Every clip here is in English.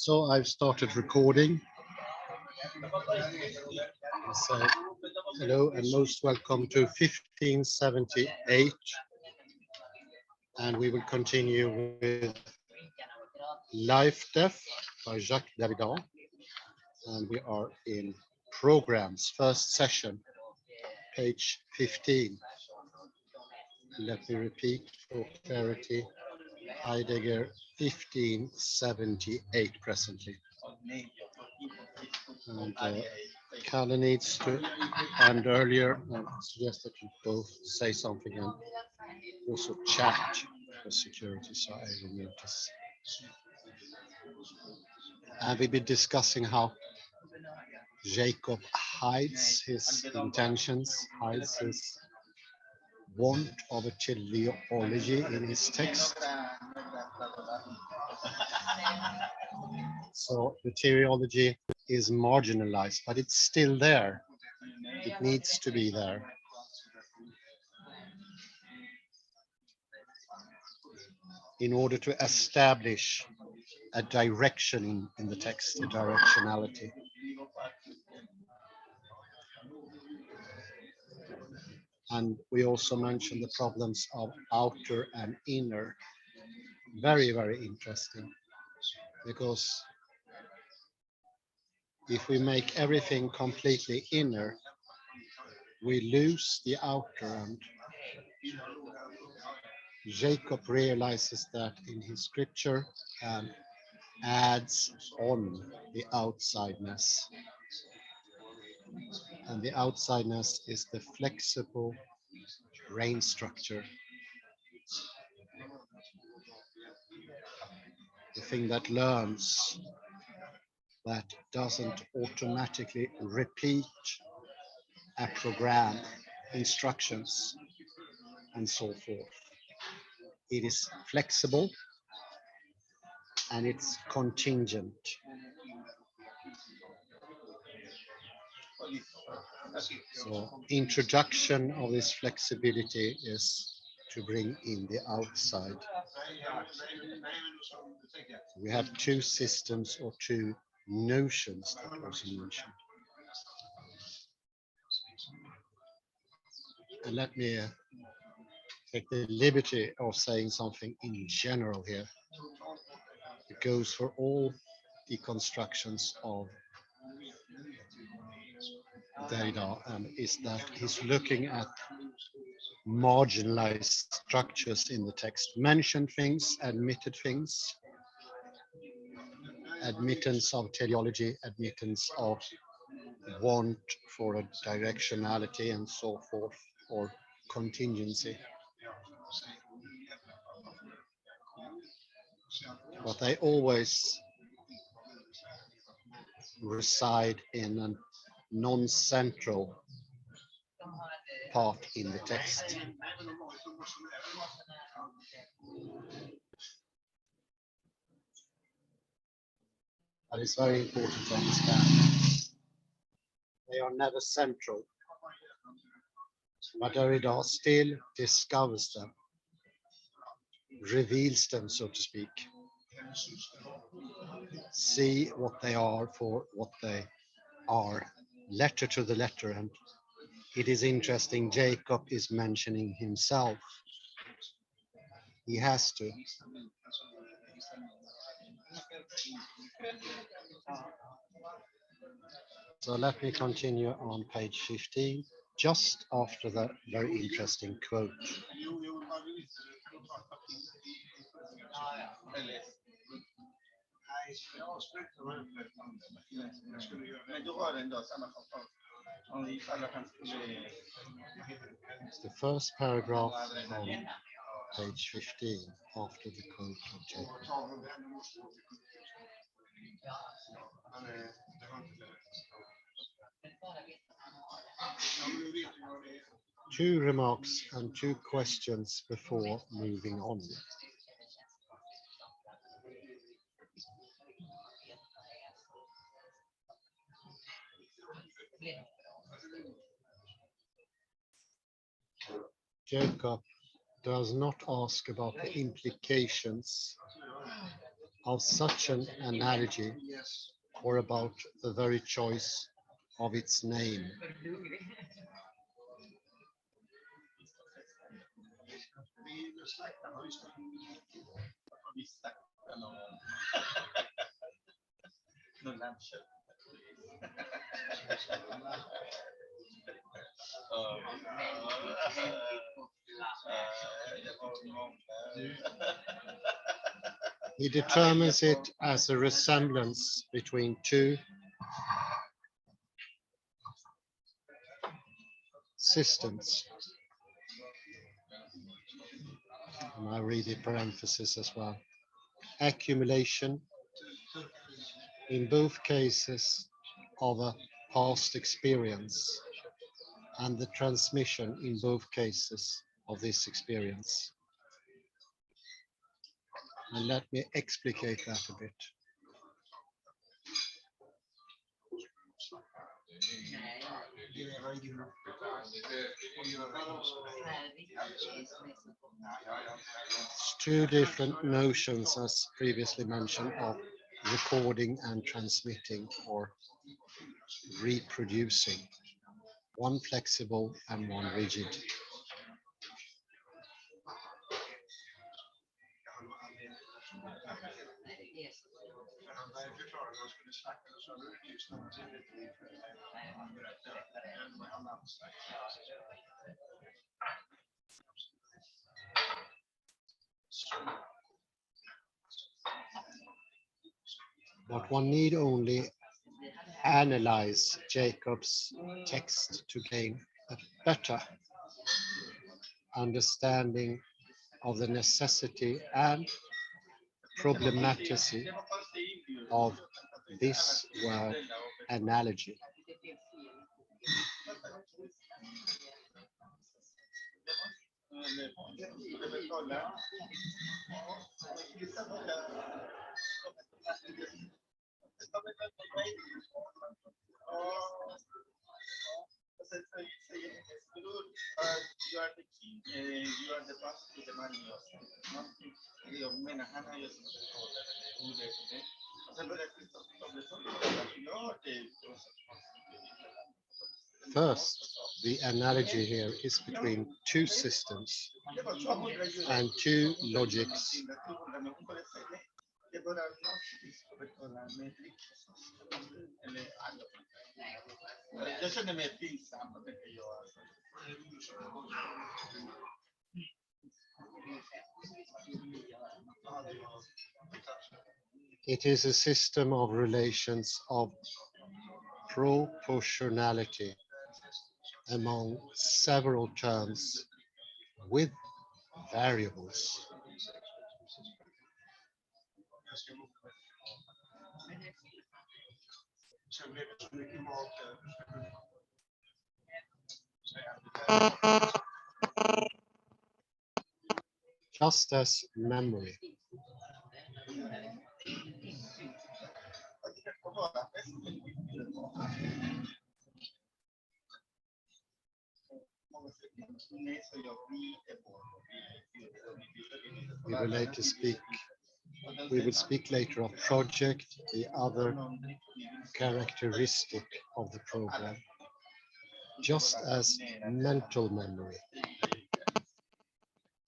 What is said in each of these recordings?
So I've started recording. So, hello and most welcome to 1578. And we will continue with Life Death by Jacques Derrida. And we are in programs, first session, page 15. Let me repeat for clarity, Heidegger 1578 presently. And Kalle needs to end earlier. I suggest that you both say something and also chat for security, so I will mute this. And we've been discussing how Jacob hides his intentions, hides his want of a teleology in his text. So the teleology is marginalized, but it's still there. It needs to be there. In order to establish a direction in the text, a directionality. And we also mentioned the problems of outer and inner. Very, very interesting. Because if we make everything completely inner, we lose the outer, and Jacob realizes that in his scripture and adds on the outsideness. And the outsideness is the flexible brain structure. The thing that learns, that doesn't automatically repeat a program, instructions, and so forth. It is flexible and it's contingent. So introduction of this flexibility is to bring in the outside. We have two systems or two notions that was mentioned. And let me take the liberty of saying something in general here. It goes for all deconstructions of Derrida, and is that he's looking at marginalized structures in the text, mentioned things, admitted things, admittance of teleology, admittance of want for a directionality and so forth, or contingency. But they always reside in a non-central part in the text. That is very important to understand. They are never central, but Derrida still discovers them, reveals them, so to speak. See what they are for what they are, letter to the letter. And it is interesting, Jacob is mentioning himself. He has to. So let me continue on page 15, just after that very interesting quote. It's the first paragraph on page 15, after the quote of Jacob. Two remarks and two questions before moving on. Jacob does not ask about the implications of such an analogy or about the very choice of its name. He determines it as a resemblance between two systems. And I read the parenthesis as well. Accumulation, in both cases, of a past experience, and the transmission in both cases of this experience. And let me explicate that a bit. It's two different notions, as previously mentioned, of recording and transmitting or reproducing. One flexible and one rigid. But one need only analyze Jacob's text to gain a better understanding of the necessity and problematicity of this word analogy. First, the analogy here is between two systems and two logics. It is a system of relations of proportionality among several terms with variables. Just as memory. We will speak later of project, the other characteristic of the program, just as mental memory,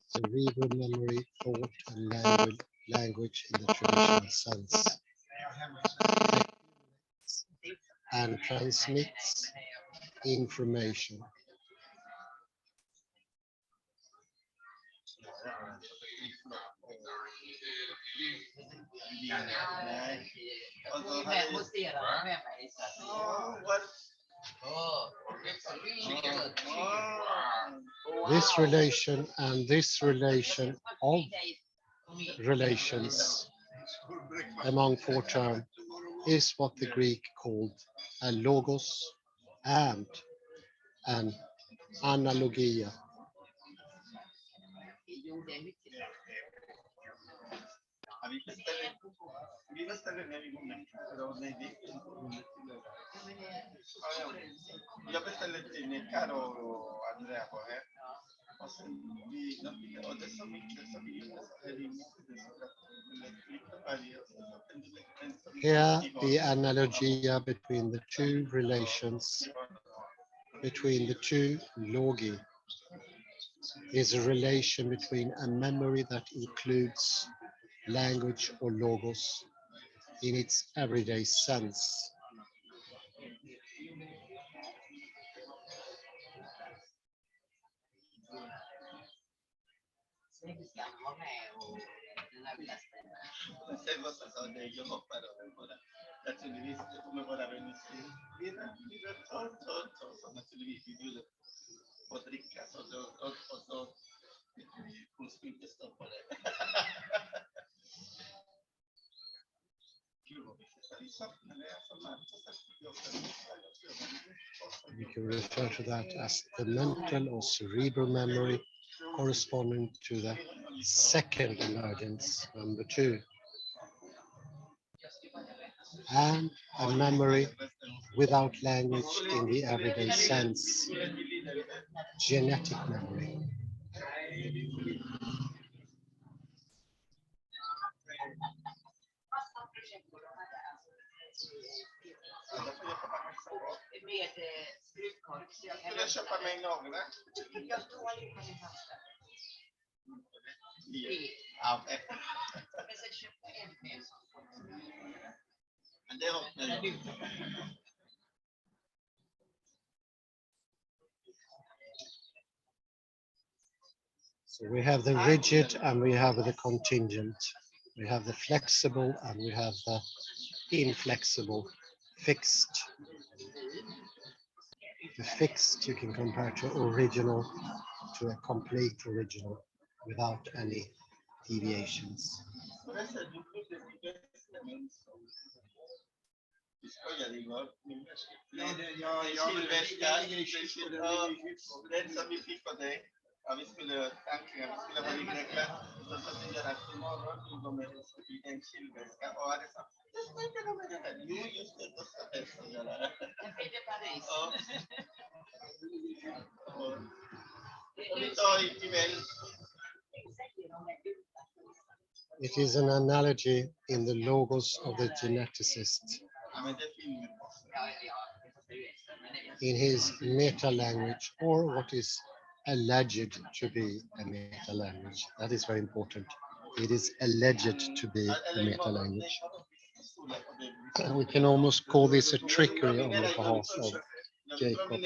cerebral memory, thought and language in the traditional sense, and transmits information. This relation and this relation of relations among four terms is what the Greek called a logos and an analogia. Here, the analogia between the two relations, between the two logi, is a relation between a memory that includes language or logos in its everyday sense. You can refer to that as the mental or cerebral memory corresponding to the second emergence, number 2, and a memory without language in the everyday sense, genetic memory. So we have the rigid and we have the contingent. We have the flexible and we have the inflexible, fixed. The fixed you can compare to original, to a complete original without any deviations. It is an analogy in the logos of the geneticist. In his meta-language, or what is alleged to be a meta-language. That is very important. It is alleged to be a meta-language. And we can almost call this a trickery on behalf of Jacob.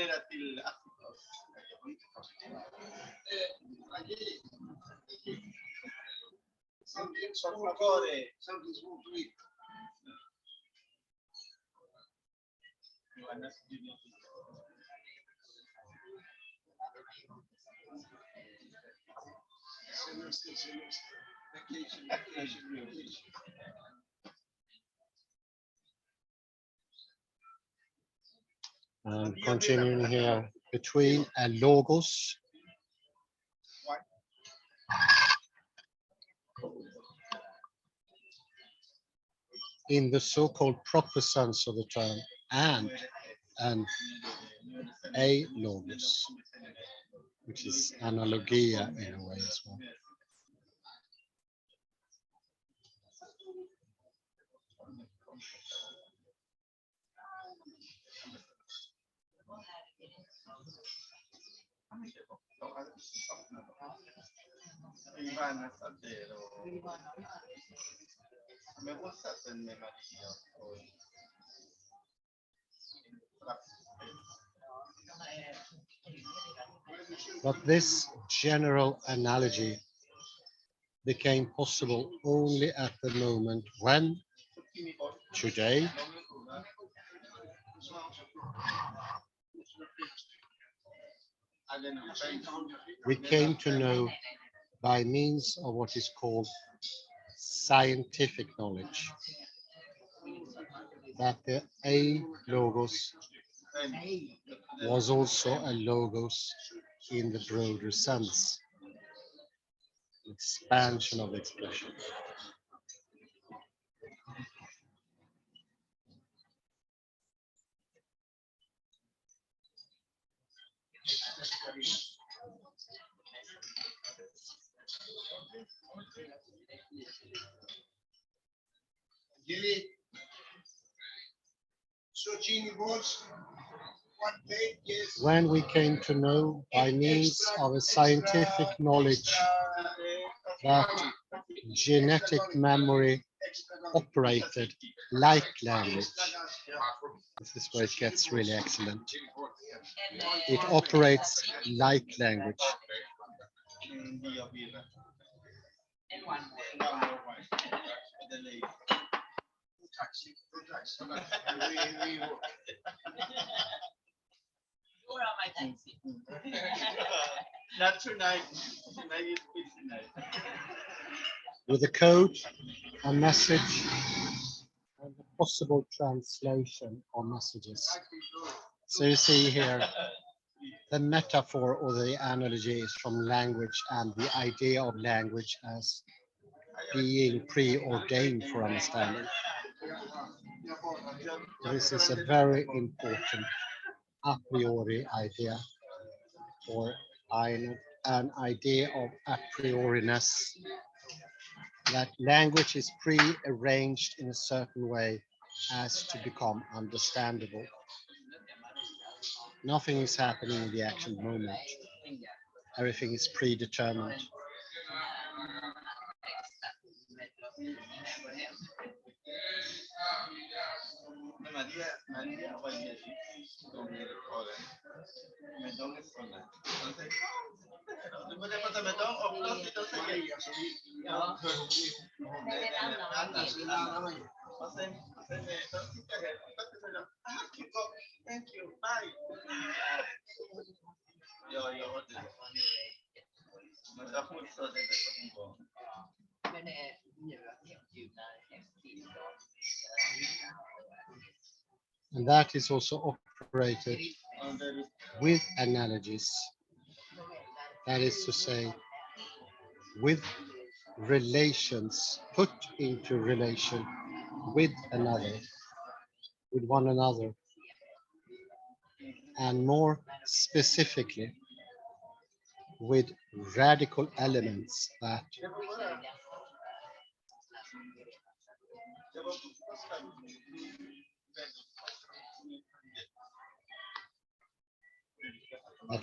And continuing here, between a logos in the so-called proper sense of the term and an a logos, which is analogia in a way as well. But this general analogy became possible only at the moment when, today, we came to know by means of what is called scientific knowledge that the a logos was also a logos in the broader sense, expansion of the expression. When we came to know by means of a scientific knowledge that genetic memory operated like language. This is where it gets really excellent. It operates like language. Not tonight. Tonight is busy night. With a code, a message, and a possible translation of messages. So you see here, the metaphor or the analogy is from language and the idea of language as being preordained for understanding. This is a very important a priori idea, or an idea of a prioriness, that language is pre-arranged in a certain way as to become understandable. Nothing is happening in the actual moment. Everything is predetermined. Thank you. Bye. And that is also operated with analogies. That is to say, with relations, put into relation with another, with one another, and more specifically, with radical elements that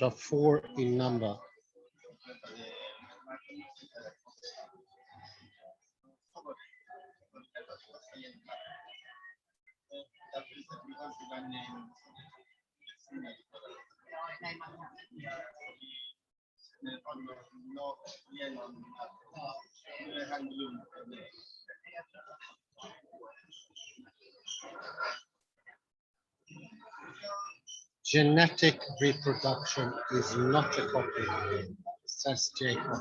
are four in number. Genetic reproduction is not a copy, says Jacob.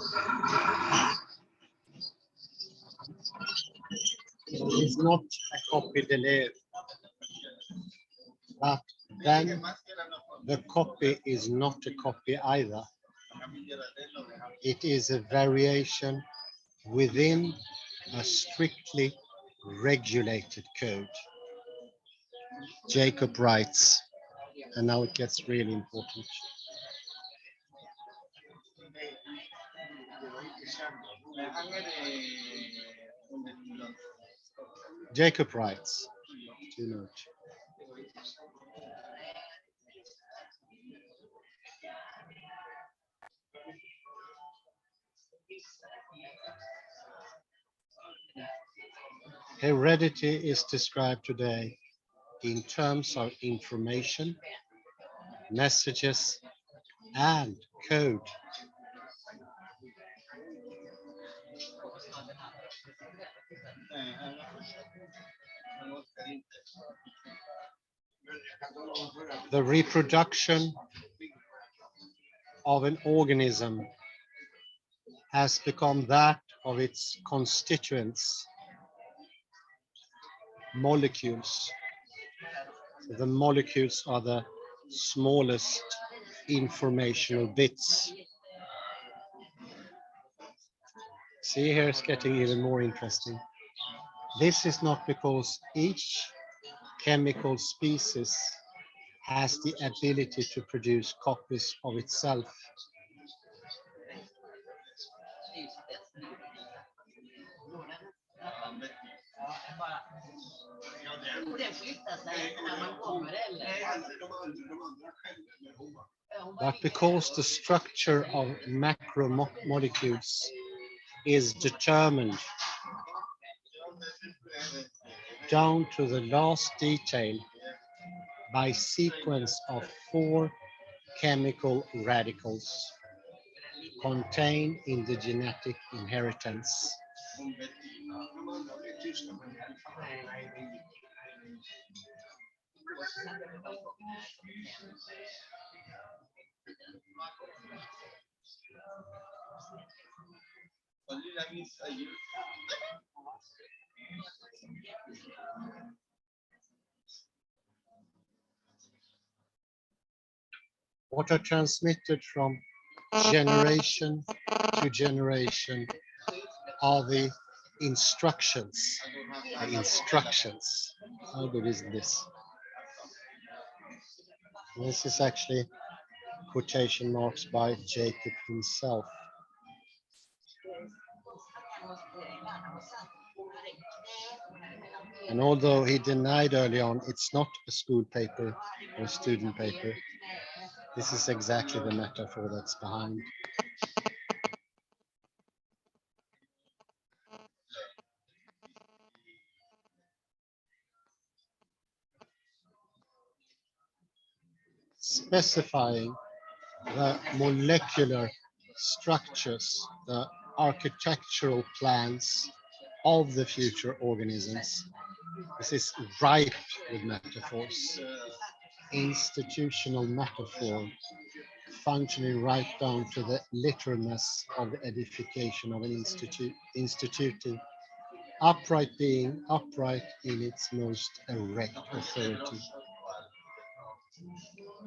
It is not a copy de but then the copy is not a copy either. It is a variation within a strictly regulated code. Jacob writes, and now it gets really important. Jacob writes, to note. Heredity is described today in terms of information, messages, and code. The reproduction of an organism has become that of its constituents, molecules. The molecules are the smallest informational bits. See, here it's getting even more interesting. This is not because each chemical species has the ability to produce copies of itself. But because the structure of molecules is determined down to the last detail by sequence of 4 chemical radicals contained in the genetic inheritance. What are transmitted from generation to generation are the instructions. The instructions. How good is this? This is actually quotation marks by Jacob himself. And although he denied early on it's not a school paper or a student paper, this is exactly the metaphor that's behind. Specifying the molecular structures, the architectural plans of the future organisms. This is ripe with metaphors. Institutional metaphor, functioning right down to the literalness of the edification of an instituting, upright being, upright in its most erect authority.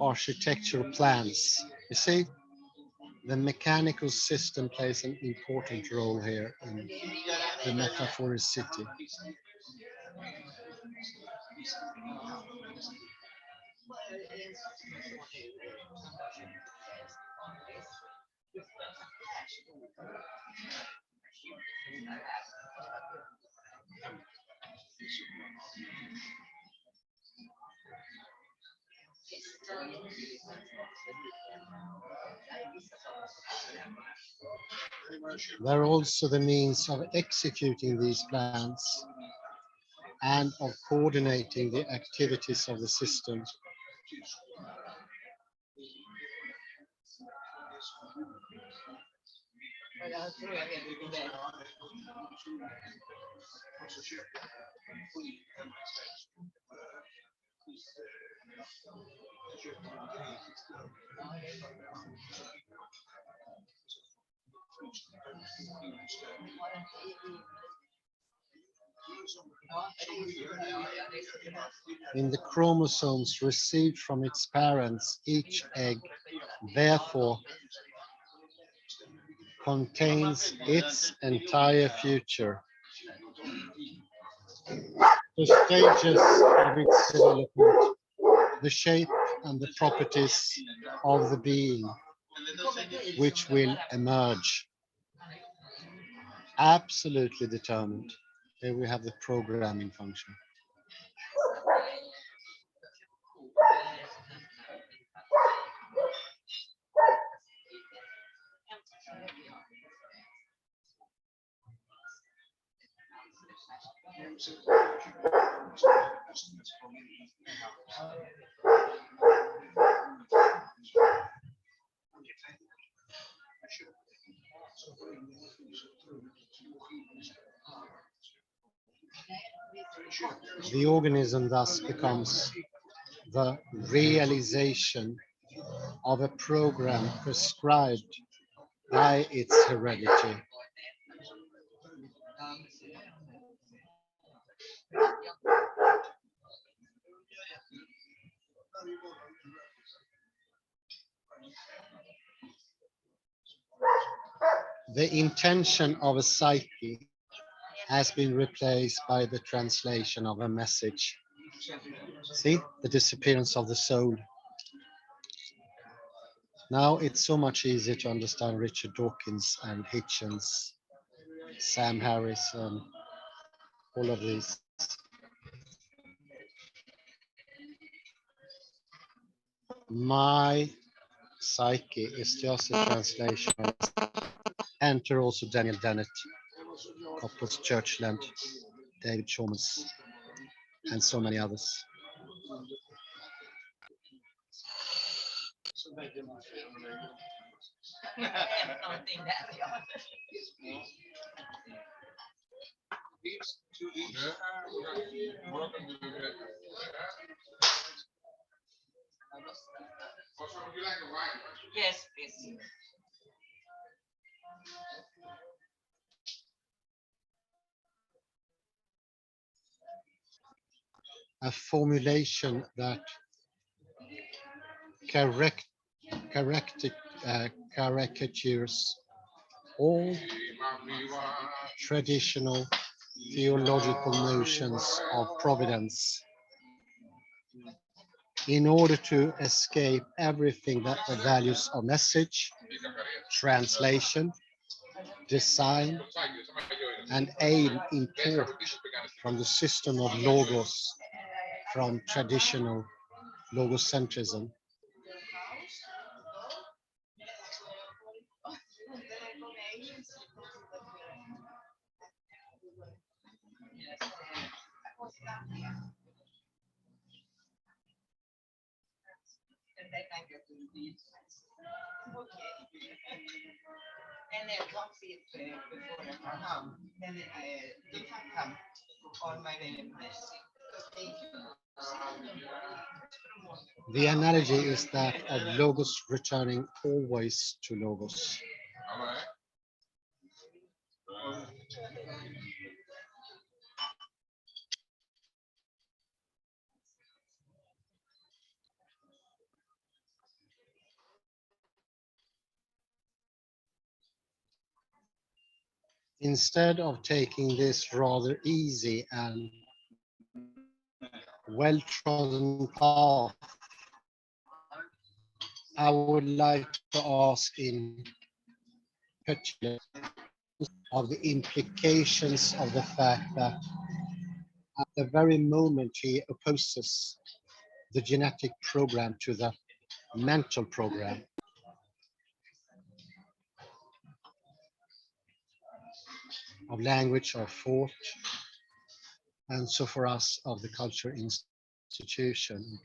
Architectural plans, you see, the mechanical system plays an important role here in the metaphoricity. They're also the means of executing these plans and of coordinating the activities of the system. In the chromosomes received from its parents, each egg therefore contains its entire future. The stages of its development, the shape and the properties of the being which will emerge. Absolutely determined. Here we have the programming function. The organism thus becomes the realization of a program prescribed by its heredity. The intention of a psyche has been replaced by the translation of a message. See, the disappearance of the soul. Now it's so much easier to understand Richard Dawkins and Hitchens, Sam Harris, and all of these. My psyche is just a translation. Enter also Daniel Dennett, Couples Churchland, David Chalmers, and so many others. Yes, please. A formulation that correct, correct, caricatures all traditional theological notions of providence in order to escape everything that the values of message, translation, design, and aim import from the system of logos, from traditional logocentrism. And then come see it before I come home. Then you can come on my name. Thank you. The analogy is that of logos returning always to logos. Instead of taking this rather easy and well-trodden path, I would like to ask in particular of the implications of the fact that at the very moment he opposes the genetic program to the mental program, of language or thought, and so for us of the culture institution.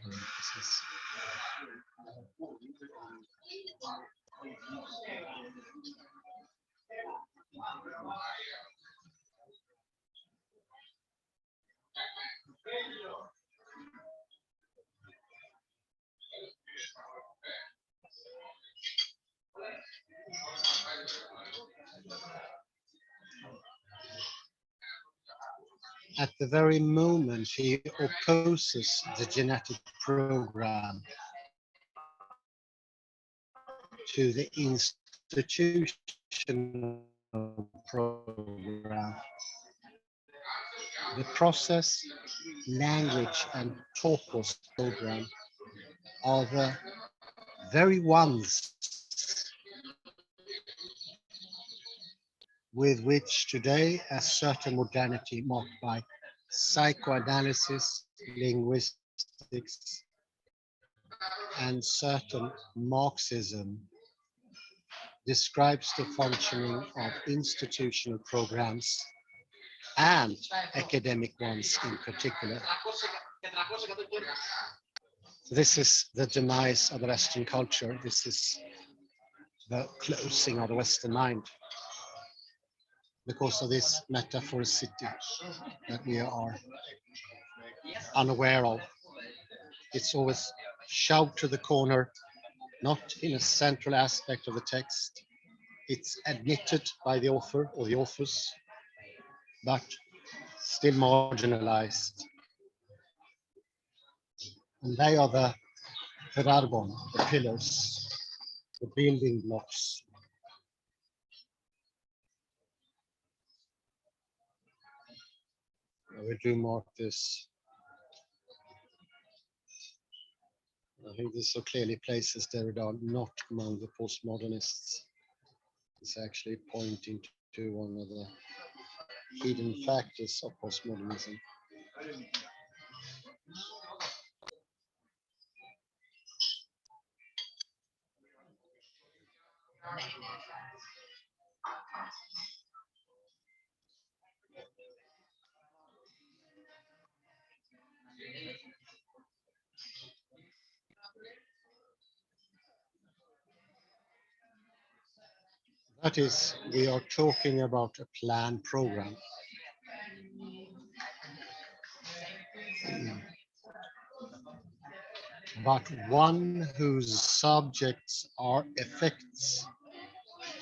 At the very moment he opposes the genetic program to the institutional program, the process, language, and topos program are the very ones with which today a certain modernity marked by psychoanalysis, linguistics, and certain Marxism describes the functioning of institutional programs and academic ones in particular. This is the demise of the Western culture. This is the closing of the Western mind because of this metaphoricity that we are unaware of. It's always shoved to the corner, not in a central aspect of the text. It's admitted by the author or the authors, but still marginalized. And they are the verarbon, the pillars, the building blocks. We do mark this. I think this so clearly places Derrida not among the postmodernists. It's actually pointing to one of the hidden factors of postmodernism. That is, we are talking about a planned program. But one whose subjects are effects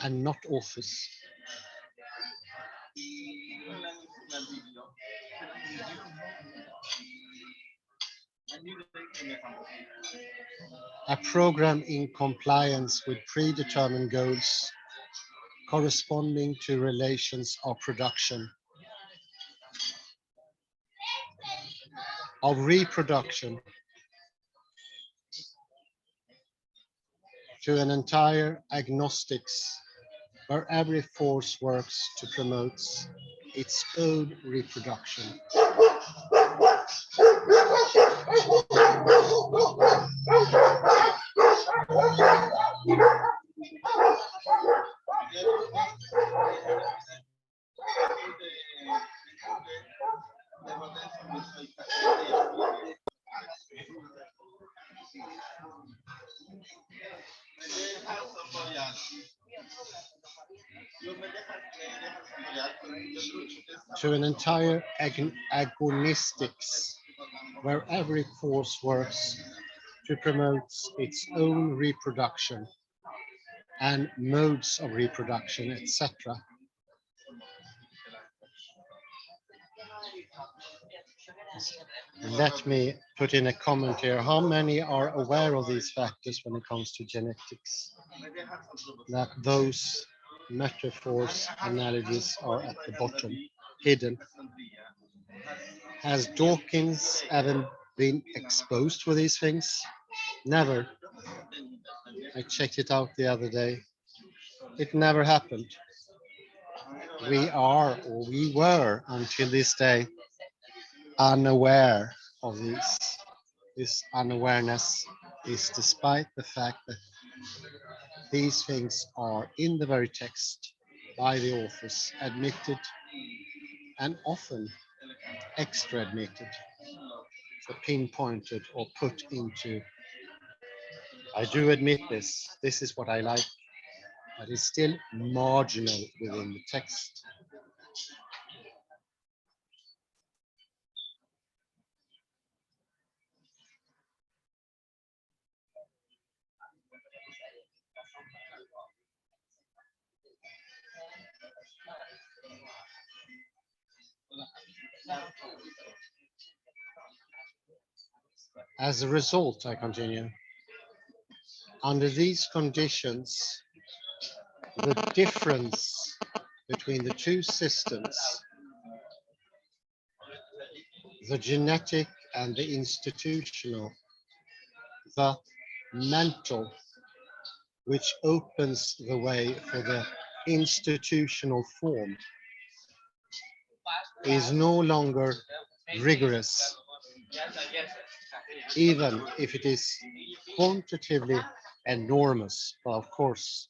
and not authors. A program in compliance with predetermined goals corresponding to relations of production, of reproduction, to an entire agnostics where every force works to promote its own reproduction. To an entire agonistics where every force works to promote its own reproduction and modes of reproduction, etc. Let me put in a comment here. How many are aware of these factors when it comes to genetics? That those metaphors, analogies are at the bottom, hidden. Has Dawkins ever been exposed for these things? Never. I checked it out the other day. It never happened. We are, or we were until this day, unaware of these. This unawareness is despite the fact that these things are in the very text by the authors, admitted and often extra admitted, so pinpointed or put into, I do admit this is what I like, but it's still marginal within the text. As a result, I continue, under these conditions, the difference between the two systems, the genetic and the institutional, the mental, which opens the way for the institutional form, is no longer rigorous, even if it is quantitatively enormous. Well, of course,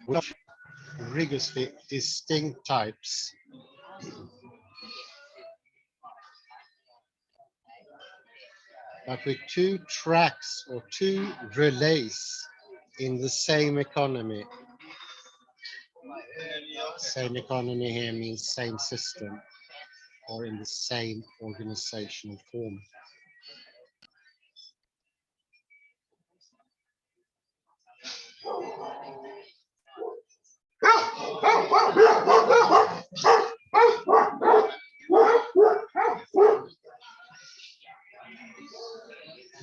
which rigorously distinct types but with two tracks or two relays in the same economy. Same economy here means same system or in the same organizational form.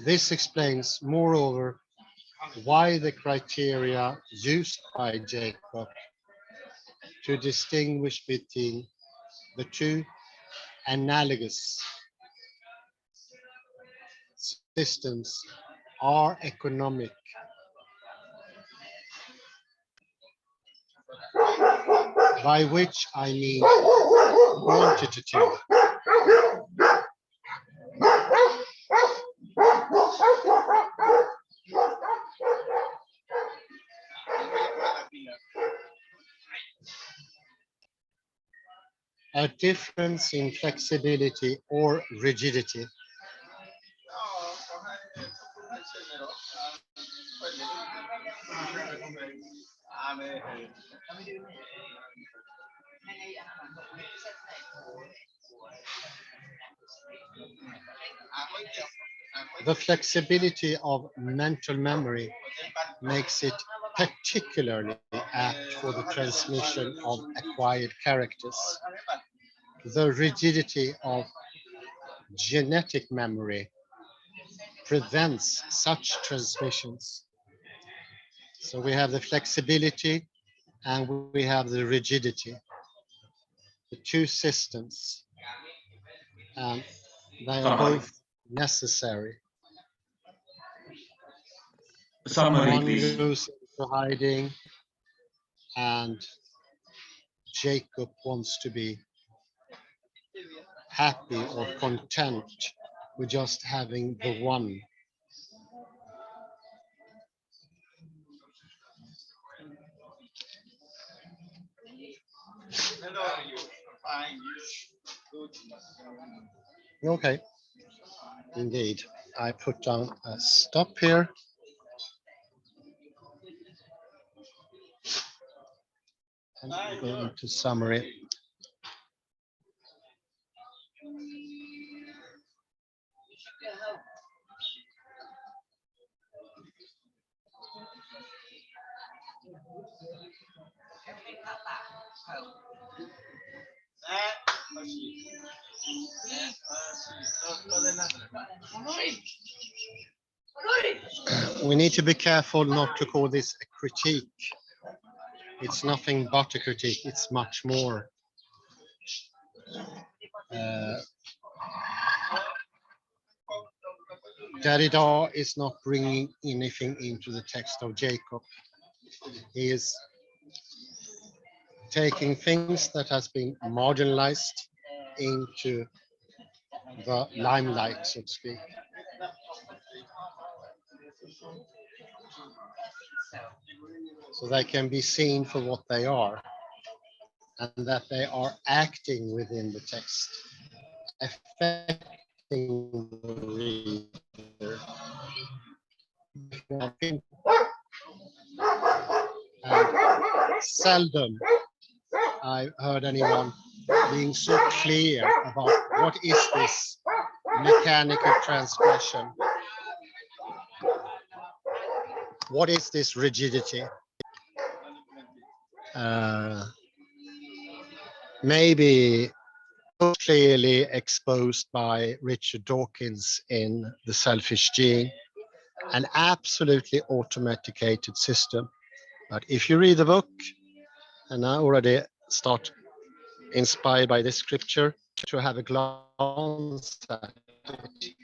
This explains, moreover, why the criteria used by Jacob to distinguish between the two analogous systems are economic, by which I mean quantitative. A difference in flexibility or rigidity. The flexibility of mental memory makes it particularly apt for the transmission of acquired characters. The rigidity of genetic memory prevents such transmissions. So we have the flexibility and we have the rigidity, the two systems, and they are Summary. both necessary. Summary, One please. goes into hiding, and Jacob wants to be happy or content with just having the one. Okay, indeed. I put down a stop here. And go into summary. We need to be careful not to call this a critique. It's nothing but a critique. It's much more. Derrida is not bringing anything into the text of Jacob. He is taking things that has been marginalized into the limelight, so to speak. So they can be seen for what they are, and that they are acting within the text, affecting the reader. And seldom I've heard anyone being so clear about what is this mechanical transgression? What is this rigidity? Maybe clearly exposed by Richard Dawkins in The Selfish Gene, an absolutely automaticated system. But if you read the book, and I already start inspired by this scripture to have a glance at it,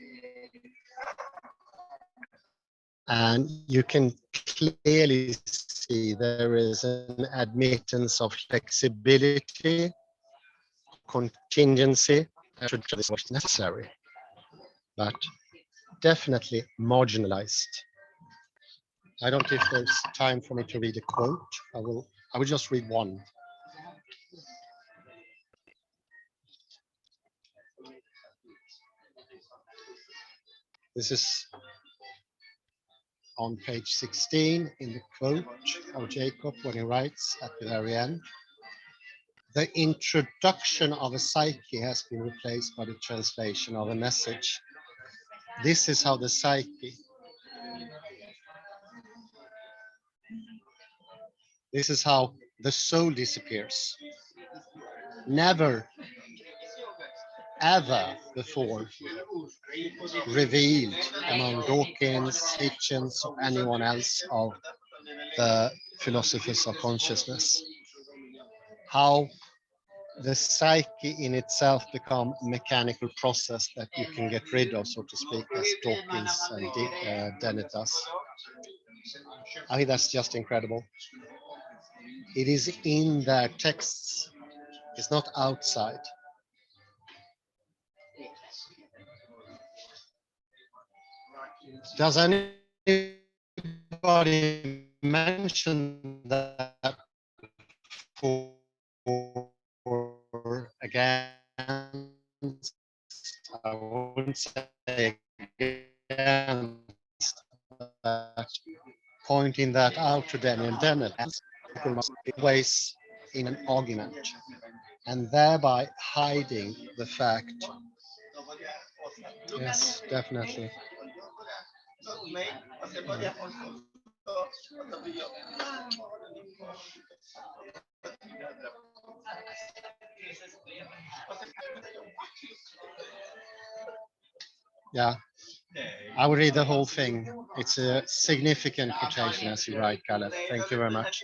and you can clearly see there is an admittance of flexibility, contingency, should this was necessary, but definitely marginalized. I don't know if there's time for me to read a quote. I will just read one. This is on page 16 in the quote of Jacob when he writes at the very end. The introduction of a psyche has been replaced by the translation of a message. This is how the psyche, this is how the soul disappears. Never, ever before revealed among Dawkins, Hitchens, or anyone else of the philosophers of consciousness. How the psyche in itself become mechanical process that you can get rid of, so to speak, as Dawkins and Dennett does. I think that's just incredible. It is in their texts, it's not outside. Does anybody mention that for against, I wouldn't say against, but pointing that out to Daniel Dennett always in an argument and thereby hiding the fact. Yes, definitely. Yeah, I will read the whole thing. It's a significant quotation, as you write, Caleb. Thank you very much.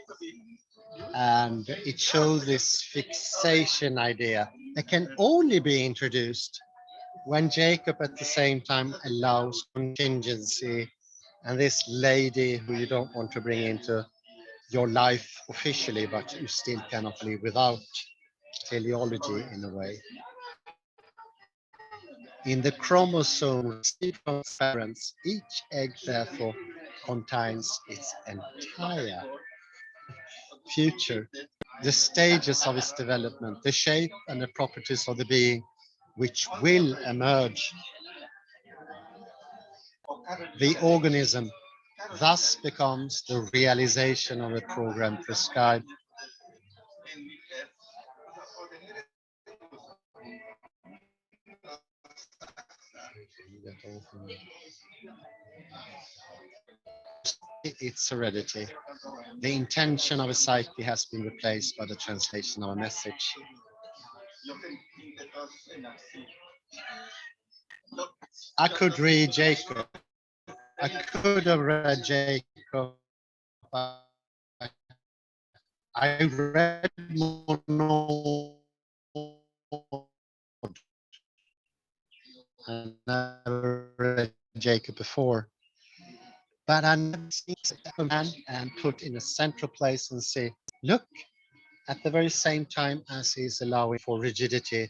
And it shows this fixation idea that can only be introduced when Jacob at the same time allows contingency and this lady who you don't want to bring into your life officially, but you still cannot live without teleology in a way. In the chromosome received from parents, each egg therefore contains its entire future, the stages of its development, the shape and the properties of the being which will emerge. The organism thus becomes the realization of a program prescribed. Its heredity. The intention of a psyche has been replaced by the translation of a message. I could read Jacob. I could have read Jacob. I read Monod. I never read Jacob before. But I never seen a man and put in a central place and say, look, at the very same time as he's allowing for rigidity,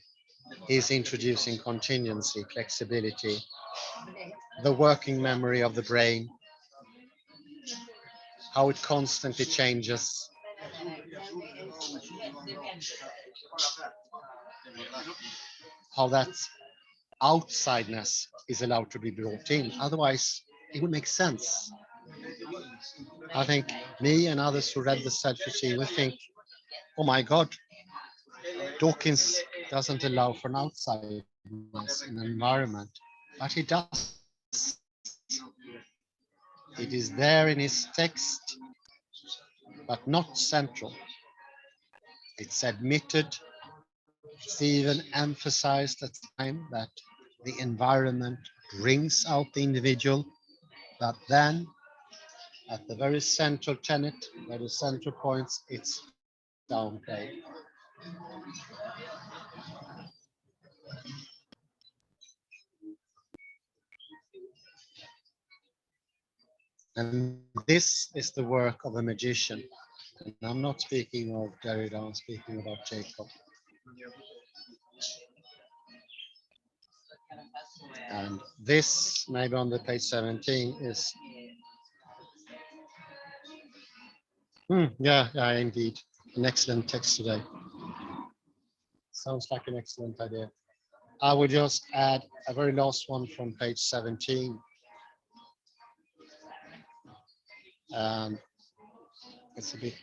he's introducing contingency, flexibility, the working memory of the brain, how it constantly changes. How that outsideness is allowed to be brought in. Otherwise, it would make sense. I think me and others who read the self-regime will think, oh my God, Dawkins doesn't allow for an outsideness in an environment, but he does. It is there in his text, but not central. It's admitted, it's even emphasized at the time that the environment brings out the individual, but then at the very central tenet, where the central points, it's downplayed. And this is the work of a magician. And I'm not speaking of Derrida, I'm speaking about Jacob. And this, maybe on the page 17, is yeah, indeed, an excellent text today. Sounds like an excellent idea. I would just add a very last one from page 17. And it's a bit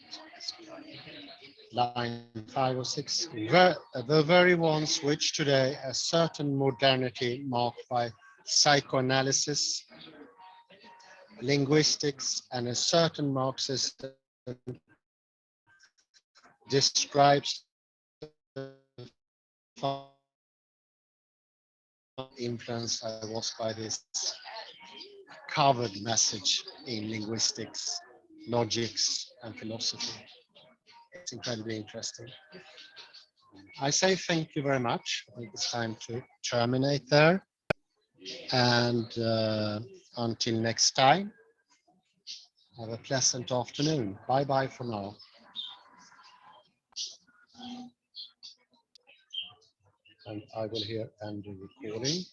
line 5 or 6. The very ones which today a certain modernity marked by psychoanalysis, linguistics, and a certain Marxism describes influence I was by this covered message in linguistics, logics, and philosophy. It's incredibly interesting. I say thank you very much. I think it's time to terminate there. And until next time, have a pleasant afternoon. Bye bye for now. And I will here end the recording.